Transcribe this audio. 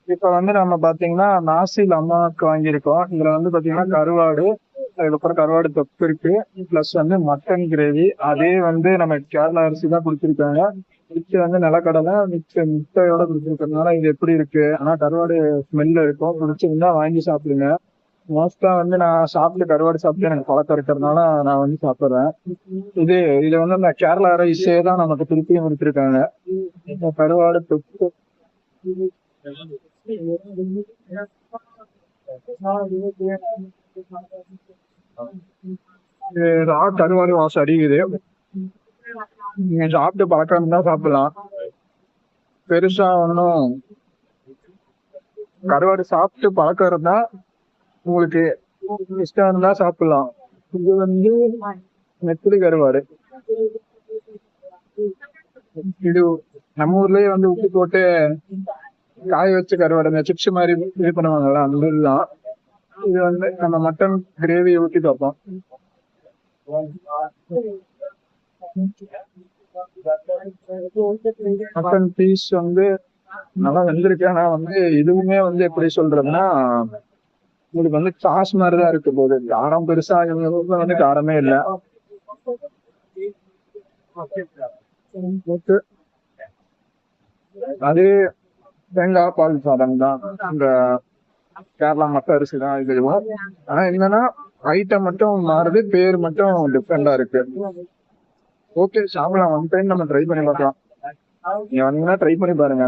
இப்ப வந்து நம்ம பாத்தீங்கன்னா நாசி லம்மாக்கு வாங்கியிருக்கோம். இதுல வந்து பாத்தீங்கன்னா கருவாடு, அதுக்கப்புறம் கருவாடு தொக்கு இருக்கு. பிளஸ் வந்து மட்டன் கிரேவி. அதே வந்து நம்ம கேரளா அரிசி தான் கொடுத்துருக்காங்க. மிச்ச வந்து நிலக்கடலை, மிச்ச முட்டையோட கொடுத்துருக்கறதுனால இது எப்படி இருக்கு? ஆனா கருவாடு ஸ்மெல்ல இருக்கும். பிடிச்சிருந்தா வாங்கி சாப்பிடுங்க. மோஸ்டா வந்து நான் சாப்பிட்டு கருவாடு சாப்பிட்டு எனக்கு பழக்கம் இருக்கிறதுனால நான் வந்து சாப்பிடுறேன். இது இது வந்து அந்த கேரளா ரைஸே தான் நமக்கு திருப்பியும் கொடுத்துருக்காங்க. இந்த கருவாடு தொக்கு ரா கருவாடு வாசம் அடிக்குது. நீங்க சாப்பிட்டு பழக்கம் இருந்தா சாப்பிடலாம். பெருசா ஒன்றும் கருவாடு சாப்பிட்டு பழக்கம் இருந்தா உங்களுக்கு இஷ்டம் இருந்தா சாப்பிடலாம். இது வந்து நெத்திலி கருவாடு. இது நம்ம ஊர்லயே வந்து உப்பு போட்டு காய வச்ச கருவாடு, இந்த சிப்ஸ் மாதிரி இது பண்ணுவாங்கல்ல, அந்த இதுதான். இது வந்து நம்ம மட்டன் கிரேவி ஊற்றி பார்ப்போம். மட்டன் பீஸ் வந்து நல்லா வெந்திருக்கு. ஆனா வந்து இதுவுமே வந்து எப்படி சொல்றதுன்னா, உங்களுக்கு வந்து சாஸ் மாதிரிதான் இருக்கு போது. காரம் பெருசா இவங்க ஊர்ல வந்து காரமே இல்லை. போட்டு அது தேங்காய் பால் சாதம் தான். இந்த கேரளா மட்ட அரிசி தான் இதுவும். ஆனா என்னன்னா ஐட்டம் மட்டும் மாறுது, பேர் மட்டும் டிஃப்ரெண்டா இருக்கு. ஓகே, சாப்பிடலாம். ஒன் டைம் நம்ம ட்ரை பண்ணி பார்க்கலாம். நீங்க வந்தீங்கன்னா ட்ரை பண்ணி பாருங்க.